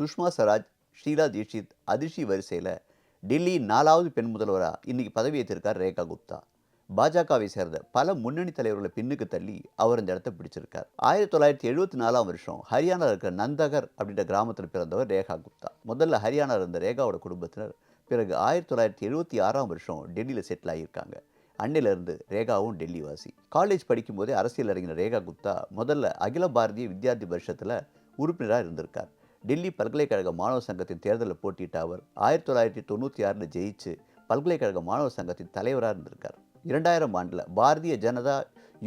சுஷ்மா ஸ்வராஜ், ஷீலா தீட்சித், அதிர்ச்சி வரிசையில் டெல்லி 4வது பெண் முதல்வராக இன்னைக்கு பதவியேற்றிருக்கார் ரேகா குப்தா. பாஜகவை சேர்ந்த பல முன்னணி தலைவர்களை பின்னுக்கு தள்ளி அவர் இந்த இடத்தை பிடிச்சிருக்கார். 1974ஆம் வருஷம் ஹரியானாவில் இருக்கிற நந்தகர் அப்படின்ற கிராமத்தில் பிறந்தவர் ரேகா குப்தா. முதல்ல ஹரியானாவில் இருந்த ரேகாவோட குடும்பத்தினர் பிறகு 1976ஆம் வருஷம் டெல்லியில் செட்டில் ஆகியிருக்காங்க. அன்னிலிருந்து ரேகாவும் டெல்லி வாசி. காலேஜ் படிக்கும்போதே அரசியல் இறங்கின ரேகா குப்தா முதல்ல அகில பாரதிய வித்யார்த்தி பரிஷத்தில் உறுப்பினராக இருந்திருக்கார். டெல்லி பல்கலைக்கழக மாணவர் சங்கத்தின் தேர்தலில் போட்டியிட்ட அவர் 1996 ஜெயிச்சு பல்கலைக்கழக மாணவர் சங்கத்தின் தலைவராக இருந்திருக்கார். 2000 ஆண்டில் பாரதிய ஜனதா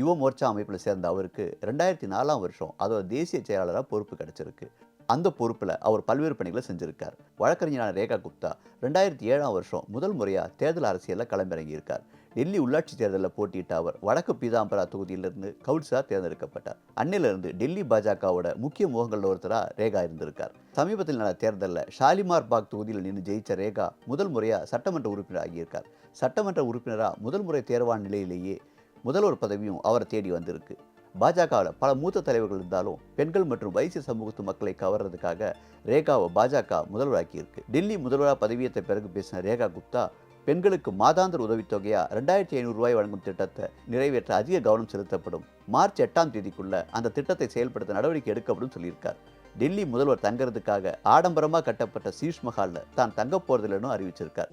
யுவ மோர்ச்சா அமைப்பில் சேர்ந்த அவருக்கு 2004ஆம் வருஷம் அதோட தேசிய செயலாளராக பொறுப்பு கிடைச்சிருக்கு. அந்த பொறுப்பில் அவர் பல்வேறு பணிகளை செஞ்சிருக்கார். வழக்கறிஞரான ரேகா குப்தா 2007ஆம் வருஷம் முதல் முறையாக தேர்தல் அரசியலில் களமிறங்கியிருக்கார். டெல்லி உள்ளாட்சி தேர்தலில் போட்டியிட்ட அவர் வடக்கு பீதாம்பரா தொகுதியிலிருந்து கவுன்சிலராக தேர்ந்தெடுக்கப்பட்டார். அன்னிலிருந்து டெல்லி பாஜகவோட முக்கிய முகங்களில் ஒருத்தராக ரேகா இருந்திருக்கார். சமீபத்தில் நடந்த தேர்தலில் ஷாலிமார் பாக் தொகுதியில் நின்று ஜெயிச்ச ரேகா முதல் முறையாக சட்டமன்ற உறுப்பினர் ஆகியிருக்கார். சட்டமன்ற உறுப்பினராக முதல் முறை தேர்வான நிலையிலேயே முதல்வர் பதவியும் அவரை தேடி வந்திருக்கு. பாஜகவில் பல மூத்த தலைவர்கள் இருந்தாலும் பெண்கள் மற்றும் வைசிய சமூகத்து மக்களை கவர்றதுக்காக ரேகாவை பாஜக முதல்வராக்கியிருக்கு. டெல்லி முதல்வராக பதவியேற்ற பிறகு பேசின ரேகா குப்தா பெண்களுக்கு மாதாந்திர உதவித்தொகையாக 2500 ரூபாய் வழங்கும் திட்டத்தை நிறைவேற்ற அதிக கவனம் செலுத்தப்படும். மார்ச் 8ஆம் தேதிக்குள்ள அந்த திட்டத்தை செயல்படுத்த நடவடிக்கை எடுக்கப்படும் சொல்லியிருக்கார். டெல்லி முதல்வர் தங்கறதுக்காக ஆடம்பரமாக கட்டப்பட்ட சீஷ் மஹாலில் தான் தங்க போறதில்லைன்னு அறிவிச்சிருக்கார்.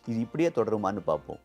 இது இப்படியே தொடருமான்னு பார்ப்போம்.